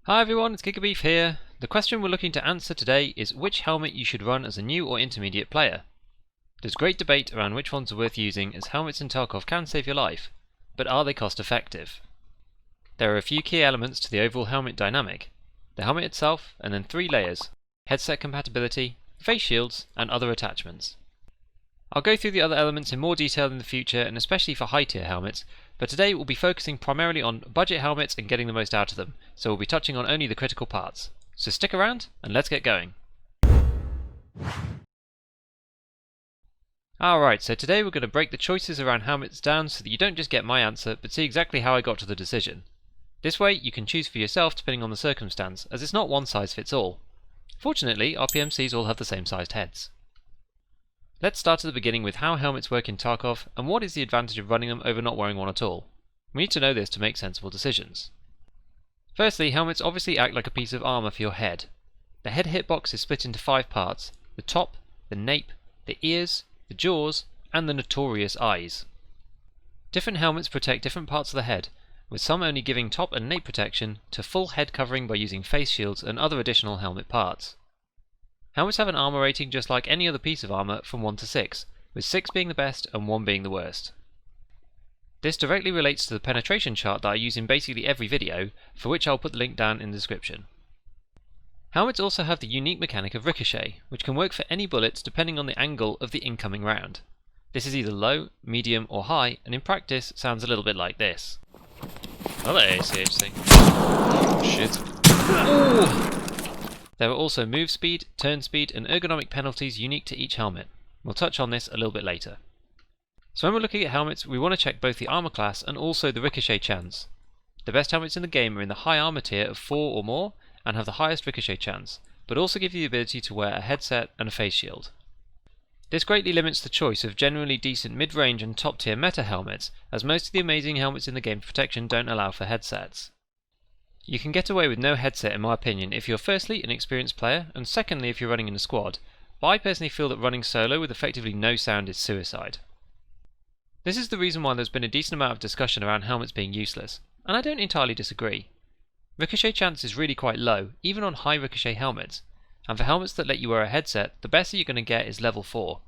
Hi everyone, it's Gigabeef here. The question we're looking to answer today is which helmet you should run as a new or intermediate player. There's great debate around which ones are worth using, as helmets in Tarkov can save your life, but are they cost effective? There are a few key elements to the overall helmet dynamic: the helmet itself, and then 3 layers: headset compatibility, face shields, and other attachments. I'll go through the other elements in more detail in the future, and especially for high tier helmets, but today we'll be focusing primarily on budget helmets and getting the most out of them, so we'll be touching on only the critical parts. So stick around and let's get going. Alright, so today we're going to break the choices around helmets down so that you don't just get my answer, but see exactly how I got to the decision. This way you can choose for yourself depending on the circumstance, as it's not one size fits all. Fortunately, our PMCs all have the same sized heads. Let's start at the beginning with how helmets work in Tarkov, and what is the advantage of running them over not wearing one at all. We need to know this to make sensible decisions. Firstly, helmets obviously act like a piece of armour for your head. The head hitbox is split into 5 parts: the top, the nape, the ears, the jaws, and the notorious eyes. Different helmets protect different parts of the head, with some only giving top and nape protection to full head covering by using face shields and other additional helmet parts. Helmets have an armour rating just like any other piece of armour from 1 to 6, with 6 being the best and 1 being the worst. This directly relates to the penetration chart that I use in basically every video, for which I'll put the link down in the description. Helmets also have the unique mechanic of Ricochet, which can work for any bullets depending on the angle of the incoming round. This is either low, medium or high, and in practice sounds a little bit like this. Hello ACHC. Oh shit. Ooh. There are also move speed, turn speed, and ergonomic penalties unique to each helmet. We'll touch on this a little bit later. So when we're looking at helmets, we want to check both the armour class and also the ricochet chance. The best helmets in the game are in the high armour tier of 4 or more, and have the highest ricochet chance, but also give you the ability to wear a headset and a face shield. This greatly limits the choice of generally decent mid-range and top tier meta helmets, as most of the amazing helmets in the game for protection don't allow for headsets. You can get away with no headset in my opinion if you're firstly an experienced player, and secondly if you're running in a squad, but I personally feel that running solo with effectively no sound is suicide. This is the reason why there's been a decent amount of discussion around helmets being useless, and I don't entirely disagree. Ricochet chance is really quite low, even on high ricochet helmets, and for helmets that let you wear a headset, the best that you're going to get is level 4.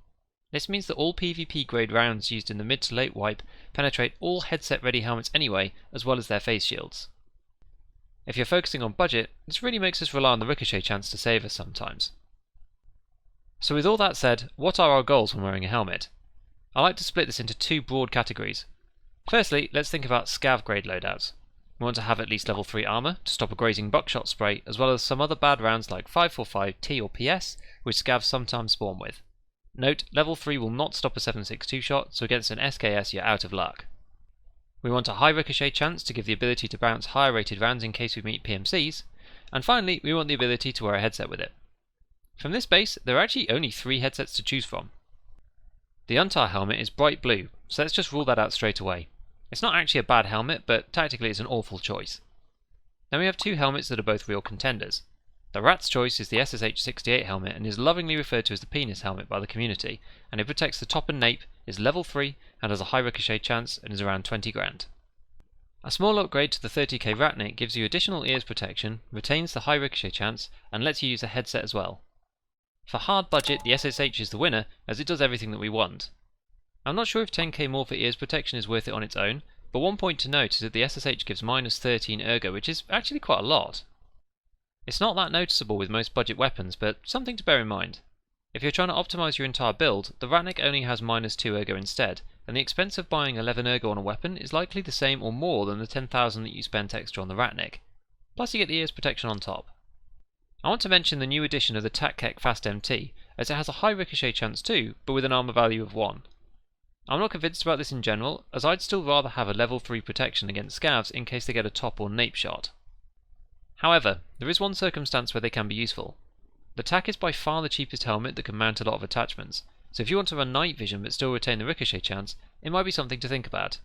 This means that all PvP grade rounds used in the mid to late wipe penetrate all headset ready helmets anyway, as well as their face shields. If you're focusing on budget, this really makes us rely on the ricochet chance to save us sometimes. So with all that said, what are our goals when wearing a helmet? I like to split this into 2 broad categories. Firstly, let's think about scav grade loadouts. We want to have at least level 3 armour to stop a grazing buckshot spray, as well as some other bad rounds like 545 T or PS, which scavs sometimes spawn with. Note, level 3 will not stop a 7.62 shot, so against an SKS you're out of luck. We want a high ricochet chance to give the ability to bounce higher rated rounds in case we meet PMCs, and finally we want the ability to wear a headset with it. From this base, there are actually only 3 headsets to choose from. The Untar helmet is bright blue, so let's just rule that out straight away. It's not actually a bad helmet, but tactically it's an awful choice. Then we have 2 helmets that are both real contenders. The rat's choice is the SSH-68 helmet and is lovingly referred to as the penis helmet by the community, and it protects the top and nape, is level 3 and has a high ricochet chance and is around 20 grand. A small upgrade to the 30k Ratnik gives you additional ears protection, retains the high ricochet chance, and lets you use a headset as well. For hard budget, the SSH is the winner, as it does everything that we want. I'm not sure if 10k more for ears protection is worth it on its own, but one point to note is that the SSH gives minus 13 ergo, which is actually quite a lot. It's not that noticeable with most budget weapons, but something to bear in mind. If you're trying to optimise your entire build, the Ratnik only has minus 2 ergo instead, and the expense of buying 11 ergo on a weapon is likely the same or more than the 10,000 that you spent extra on the Ratnik. Plus you get the ears protection on top. I want to mention the new addition of the Tarkov Fast MT, as it has a high ricochet chance too, but with an armour value of 1. I'm not convinced about this in general, as I'd still rather have a level 3 protection against scavs in case they get a top or nape shot. However, there is one circumstance where they can be useful. The TAC is by far the cheapest helmet that can mount a lot of attachments, so if you want to run night vision but still retain the ricochet chance, it might be something to think about.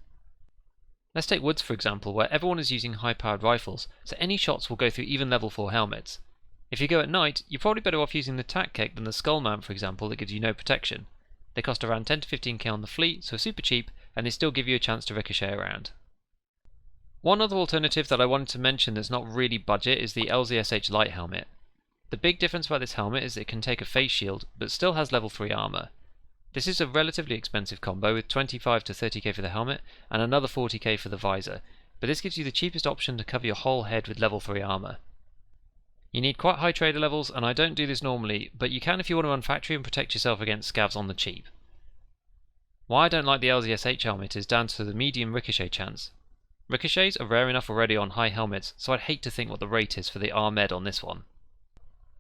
Let's take woods for example, where everyone is using high powered rifles, so any shots will go through even level 4 helmets. If you go at night, you're probably better off using the TAC keg than the skull mount for example that gives you no protection. They cost around 10 to 15k on the fleet, so super cheap, and they still give you a chance to ricochet around. One other alternative that I wanted to mention that's not really budget is the LZSH light helmet. The big difference about this helmet is it can take a face shield, but still has level 3 armour. This is a relatively expensive combo with 25 to 30k for the helmet and another 40k for the visor, but this gives you the cheapest option to cover your whole head with level 3 armour. You need quite high trader levels, and I don't do this normally, but you can if you want to run factory and protect yourself against scavs on the cheap. Why I don't like the LZSH helmet is down to the medium ricochet chance. Ricochets are rare enough already on high helmets, so I'd hate to think what the rate is for the armed on this one.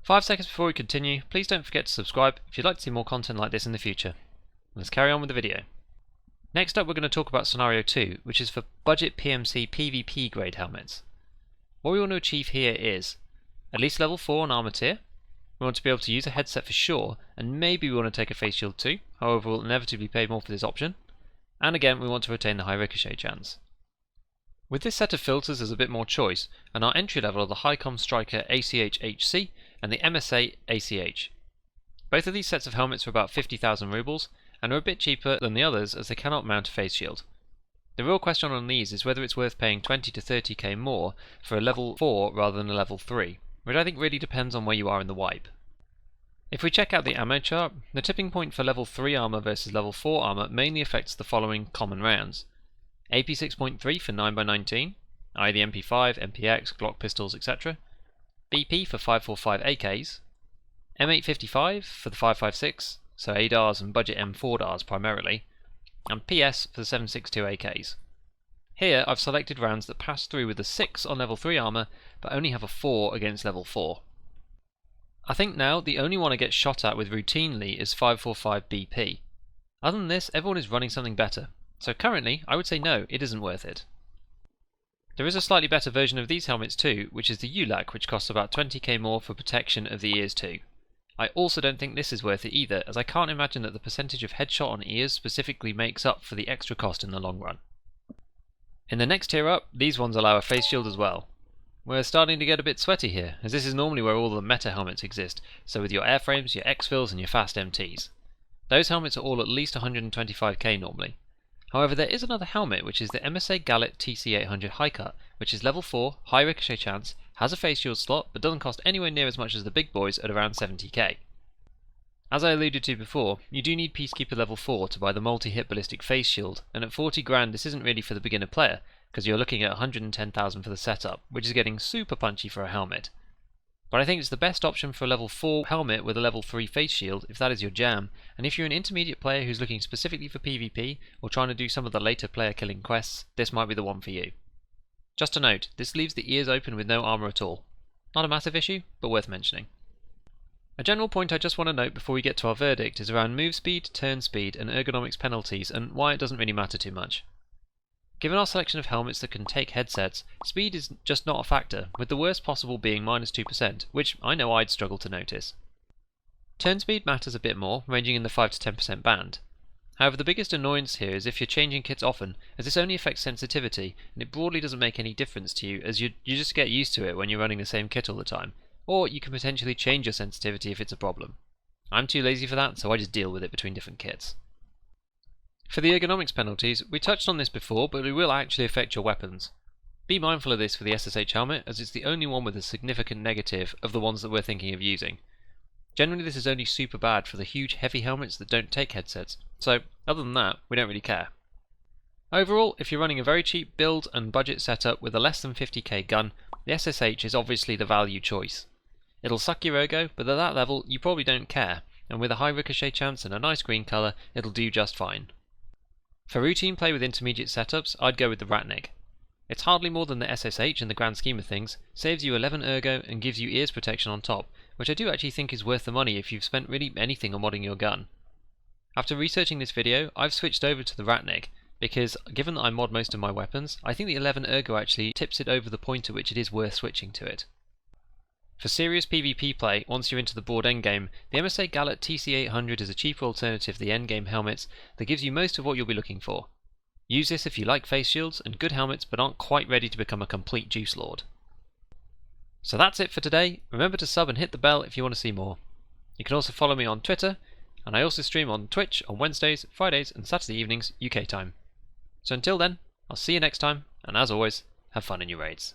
5 seconds before we continue, please don't forget to subscribe if you'd like to see more content like this in the future. Let's carry on with the video. Next up we're going to talk about scenario 2, which is for budget PMC PvP grade helmets. What we want to achieve here is at least level 4 on armor tier. We want to be able to use a headset for sure, and maybe we want to take a face shield too, however we'll inevitably pay more for this option. And again we want to retain the high ricochet chance. With this set of filters there's a bit more choice, and our entry level are the Highcom Striker ACH HC and the MSA ACH. Both of these sets of helmets are about 50,000 rubles, and are a bit cheaper than the others as they cannot mount a face shield. The real question on these is whether it's worth paying 20 to 30k more for a level 4 rather than a level 3, which I think really depends on where you are in the wipe. If we check out the ammo chart, the tipping point for level 3 armor versus level 4 armor mainly affects the following common rounds. AP 6.3 for 9x19, i.e. the MP5, MPX, Glock pistols, etc. BP for 545 AKs, M855 for the 556, so ADARs and budget M4 DARs primarily, and PS for the 762 AKs. Here I've selected rounds that pass through with a 6 on level 3 armor, but only have a 4 against level 4. I think now the only one I get shot at with routinely is 545 BP. Other than this, everyone is running something better, so currently I would say no, it isn't worth it. There is a slightly better version of these helmets too, which is the ULAC, which costs about 20k more for protection of the ears too. I also don't think this is worth it either, as I can't imagine that the percentage of headshot on ears specifically makes up for the extra cost in the long run. In the next tier up, these ones allow a face shield as well. We're starting to get a bit sweaty here, as this is normally where all the meta helmets exist, so with your airframes, your exfils and your fast MTs. Those helmets are all at least 125k normally. However, there is another helmet, which is the MSA Gallet TC800 High Cut, which is level 4, high ricochet chance, has a face shield slot, but doesn't cost anywhere near as much as the big boys at around 70k. As I alluded to before, you do need Peacekeeper level 4 to buy the multi-hit ballistic face shield, and at 40 grand this isn't really for the beginner player, because you're looking at 110,000 for the setup, which is getting super punchy for a helmet. But I think it's the best option for a level 4 helmet with a level 3 face shield if that is your jam, and if you're an intermediate player who's looking specifically for PvP or trying to do some of the later player killing quests, this might be the one for you. Just a note, this leaves the ears open with no armour at all. Not a massive issue, but worth mentioning. A general point I just want to note before we get to our verdict is around move speed, turn speed and ergonomics penalties and why it doesn't really matter too much. Given our selection of helmets that can take headsets, speed is just not a factor, with the worst possible being -2%, which I know I'd struggle to notice. Turn speed matters a bit more, ranging in the 5 to 10% band. However, the biggest annoyance here is if you're changing kits often, as this only affects sensitivity, and it broadly doesn't make any difference to you, as you just get used to it when you're running the same kit all the time, or you can potentially change your sensitivity if it's a problem. I'm too lazy for that, so I just deal with it between different kits. For the ergonomics penalties, we touched on this before, but it will actually affect your weapons. Be mindful of this for the SSH helmet, as it's the only one with a significant negative of the ones that we're thinking of using. Generally this is only super bad for the huge heavy helmets that don't take headsets, so other than that, we don't really care. Overall, if you're running a very cheap build and budget setup with a less than 50k gun, the SSH is obviously the value choice. It'll suck your ergo, but at that level you probably don't care, and with a high ricochet chance and a nice green colour, it'll do just fine. For routine play with intermediate setups, I'd go with the Ratnik. It's hardly more than the SSH in the grand scheme of things, saves you 11 ergo and gives you ears protection on top, which I do actually think is worth the money if you've spent really anything on modding your gun. After researching this video, I've switched over to the Ratnik, because given that I mod most of my weapons, I think the 11 ergo actually tips it over the point at which it is worth switching to it. For serious PvP play, once you're into the board endgame, the MSA Gallet TC800 is a cheaper alternative to the endgame helmets that gives you most of what you'll be looking for. Use this if you like face shields and good helmets but aren't quite ready to become a complete juice lord. So that's it for today. Remember to sub and hit the bell if you want to see more. You can also follow me on Twitter, and I also stream on Twitch on Wednesdays, Fridays and Saturday evenings UK time. So until then, I'll see you next time, and as always, have fun in your raids.